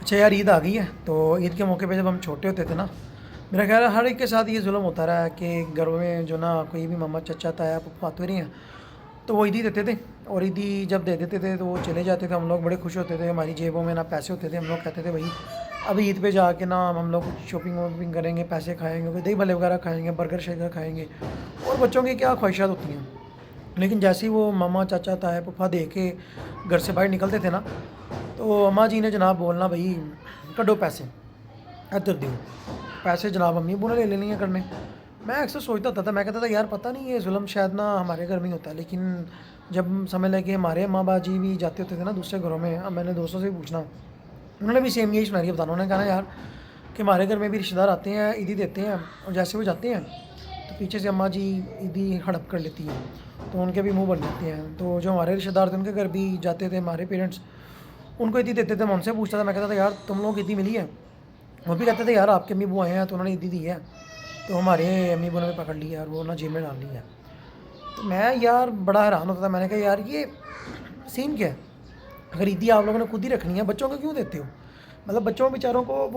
اچھا یار، عید آ گئی ہے تو عید کے موقع پہ جب ہم چھوٹے ہوتے تھے نا، میرا خیال ہے ہر ایک کے ساتھ یہ ظلم ہوتا رہا ہے کہ گھروں میں جو نا کوئی بھی ماما چچا تایا پھوپھو آتے رہے ہیں تو وہ عیدی دیتے تھے، اور عیدی جب دے دیتے تھے تو وہ چلے جاتے تھے، ہم لوگ بڑے خوش ہوتے تھے، ہماری جیبوں میں نہ پیسے ہوتے تھے، ہم لوگ کہتے تھے بھائی اب عید پہ جا کے نا ہم لوگ کچھ شاپنگ واپنگ کریں گے، پیسے کھائیں گے، کوئی دہی بھلے وغیرہ کھائیں گے، برگر شرگر کھائیں گے، اور بچوں کی کیا خواہشات ہوتی ہیں۔ لیکن جیسے ہی وہ ماما چاچا تایا پھوپھا دے کے گھر سے باہر نکلتے تھے نا، تو اماں جی نے جناب بولنا بھائی کڈو پیسے ادھر دیو، پیسے جناب امی ابو نے لے لینی ہیں کرنے۔ میں اکثر سوچتا ہوتا تھا، میں کہتا تھا یار پتہ نہیں یہ ظلم شاید نا ہمارے گھر میں ہی ہوتا ہے، لیکن جب سمجھ لے کہ ہمارے ماں باپ جی بھی جاتے ہوتے تھے نا دوسرے گھروں میں، اب میں نے دوستوں سے بھی پوچھنا، انہوں نے بھی سیم یہی سناری بتانا، انہوں نے کہا نا یار کہ ہمارے گھر میں بھی رشتہ دار آتے ہیں عیدی دیتے ہیں، اور جیسے وہ جاتے ہیں تو پیچھے سے اماں جی عیدی ہڑپ کر لیتی ہیں، تو ان کے بھی منہ بن جاتے ہیں۔ تو جو ہمارے رشتہ دار تھے ان کے گھر بھی جاتے تھے ہمارے پیرنٹس، ان کو عیدی دیتے تھے، میں ان سے پوچھتا تھا، میں کہتا تھا یار تم لوگوں کو عیدی ملی ہے؟ وہ بھی کہتے تھے یار آپ کے امی ابو آئے ہیں تو انہوں نے عیدی دی ہے، تو ہمارے امی ابو نے بھی پکڑ لی ہے اور وہ نا جیب میں ڈال لی ہے۔ تو میں یار بڑا حیران ہوتا تھا، میں نے کہا یار یہ سین کیا ہے؟ اگر عیدی آپ لوگوں نے خود ہی رکھنی ہے بچوں کو کیوں دیتے ہو؟ مطلب بچوں بیچاروں کو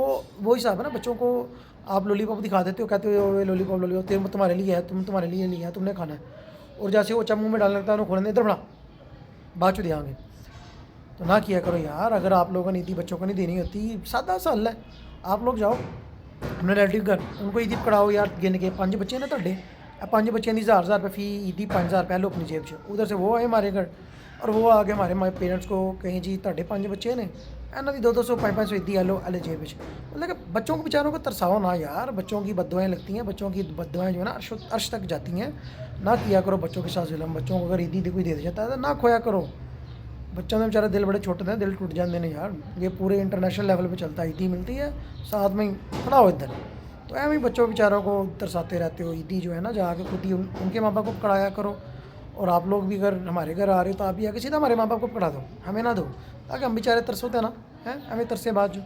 وہ حساب ہے نا، بچوں کو آپ لولی پاپ دکھا دیتے ہو، کہتے ہو لولی پاپ تمہارے لیے ہے، تمہارے لیے لیا ہے، تم نے کھانا ہے، اور جیسے وہ چمو میں ڈالنے لگتا ہے انہوں کھولنے ادھر بڑا بعد چ دیا گے۔ تو نہ کیا کرو یار، اگر آپ لوگوں نے عیدی بچوں کو نہیں دینی ہوتی، سادہ سا حل ہے، آپ لوگ جاؤ اپنے ریلیٹیو گھر، ان کو عیدی پکڑاؤ یار، گن کے 5 بچے نا تھے، 5 بچوں کی 1000 روپے فی عیدی، 5000 روپے لو اپنی جیب سے، ادھر سے وہ آئے ہمارے گھر اور وہ آ کے ہمارے پیرنٹس کو کہیں جی تھے 5 بچے نے یہاں کی 200 500 عیدی لو لے جیب میں۔ مطلب کہ بچوں کو بیچاروں کو ترساؤ نہ یار، بچوں کی بد دعائیں لگتی ہیں، بچوں کی بد دعائیں جو ہے نا عرش تک جاتی ہیں، نہ کیا کرو بچوں کے ساتھ ظلم۔ بچوں کو اگر عیدی کوئی دے جاتا ہے تو نہ کھویا کرو، بچوں میں بیچارے دل بڑے چھوٹے ہیں، دل ٹوٹ جاتے ہیں یار، یہ پورے انٹرنیشنل لیول پہ چلتا ہے، عیدی ملتی ہے ساتھ میں کھڑا ہو ادھر، تو ایویں ہی بچوں بیچاروں کو ترساتے رہتے ہو۔ عیدی جو ہے نا جا کے خود ہی ان کے ماں باپ کو پکڑایا کرو، اور آپ لوگ بھی اگر ہمارے گھر آ رہے ہو تو آپ بھی آ کے سیدھا ہمارے ماں باپ کو پکڑا دو، ہمیں نہ دو، تاکہ ہم بیچارے ترس ہوتے ہیں نا، ہیں ہمیں ترسے بعد جو